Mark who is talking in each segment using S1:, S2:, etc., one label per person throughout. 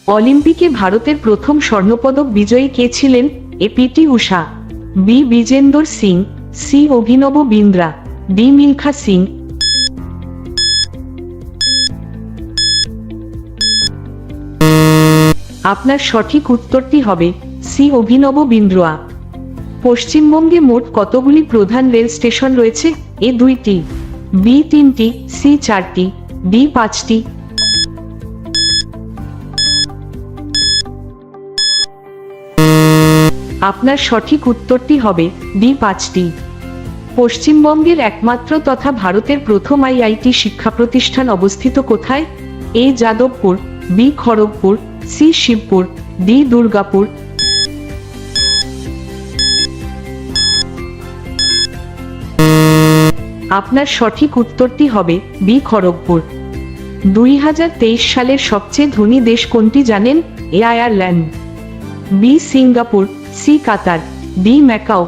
S1: অলিম্পিকে ভারতের প্রথম স্বর্ণপদক বিজয়ী কে ছিলেন? A P T Usha, B Bijender Singh, C Abhinav Bindra, D Milkha Singh. আপনার সঠিক উত্তরটি হবে সি অভিনব বিন্দ্রা। পশ্চিমবঙ্গে মোট কতগুলি প্রধান রেল স্টেশন রয়েছে? এ 2টি, বি 3টি, সি 4টি, ডি 5টি। আপনার সঠিক উত্তরটি হবে ডি 5টি। পশ্চিমবঙ্গের একমাত্র তথা ভারতের প্রথম আইআইটি শিক্ষা প্রতিষ্ঠান অবস্থিত কোথায়? A Jadavpur, B Kharagpur, C Shibpur, D Durgapur. আপনার সঠিক উত্তরটি হবে বি খড়গপুর। 2023 সালের সবচেয়ে ধনী দেশ কোনটি জানেন? A Ireland, B Singapore, C Qatar, D Macau.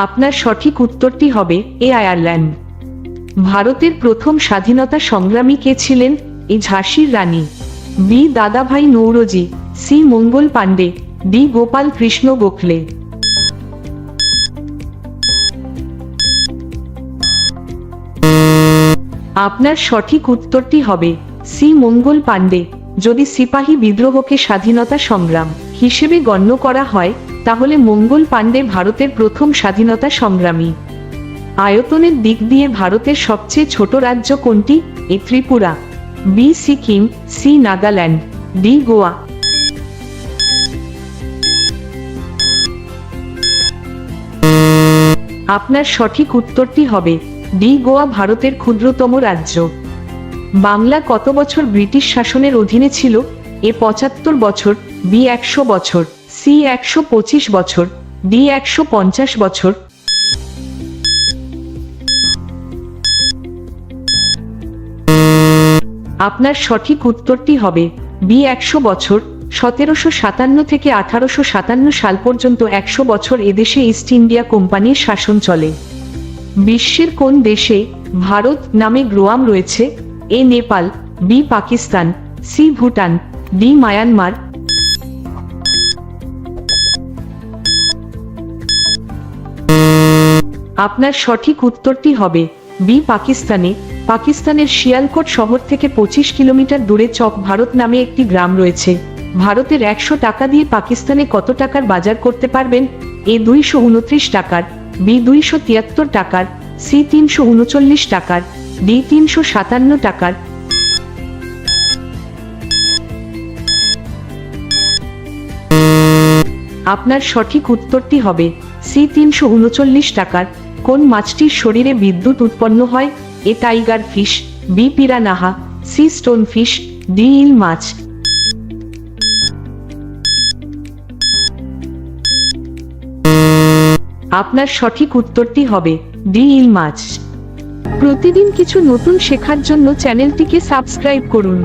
S1: আপনার সঠিক উত্তরটি হবে এ আয়ারল্যান্ড। ভারতের প্রথম স্বাধীনতা সংগ্রামী কে ছিলেন? এ ঝাঁসির রানী, বি দাদাভাই নৌরোজি, সি মঙ্গল পাণ্ডে, ডি গোপাল কৃষ্ণ গোখলে। আপনার সঠিক উত্তরটি হবে সি মঙ্গল পাণ্ডে। যদি সিপাহী বিদ্রোহকে স্বাধীনতা সংগ্রাম হিসেবে গণ্য করা হয় তাহলে মঙ্গল পাণ্ডে ভারতের প্রথম স্বাধীনতা সংগ্রামী। আয়তনের দিক দিয়ে ভারতের সবচেয়ে ছোট রাজ্য কোনটি? A Tripura, B Sikkim, C Nagaland, D Goa. আপনার সঠিক উত্তরটি হবে ডি গোয়া ভারতের ক্ষুদ্রতম রাজ্য। বাংলা কত বছর ব্রিটিশ শাসনের অধীনে ছিল? এ 75 বছর, বি 100 বছর, সি 125 বছর, ডি 150 বছর। আপনার সঠিক উত্তরটি হবে বি 100 বছর। 1757 থেকে 1857 সাল পর্যন্ত 100 বছর এদেশে ইস্ট ইন্ডিয়া কোম্পানির শাসন চলে। বিশ্বের কোন দেশে ভারত নামে গ্রোয়াম রয়েছে? A Nepal, B Pakistan, C Bhutan, D Myanmar. আপনার সঠিক উত্তরটি হবে বি পাকিস্তানে। পাকিস্তানের শিয়ালকোট শহর থেকে 25 কিলোমিটার দূরে চক ভারত নামে একটি গ্রাম রয়েছে। ভারতের 100 টাকা দিয়ে পাকিস্তানে কত টাকার বাজার করতে পারবেন? এ 229 টাকার, বি 273 টাকার, সি 339 টাকার, ডি 357 টাকার। আপনার সঠিক উত্তরটি হবে সি 339 টাকার। কোন মাছটির শরীরে বিদ্যুৎ উৎপন্ন হয়? A tiger fish, B piranha, C stone fish, D eel মাছ। আপনার সঠিক উত্তরটি হবে ডি ইল মাছ। প্রতিদিন কিছু নতুন শেখার জন্য চ্যানেলটিকে সাবস্ক্রাইব করুন।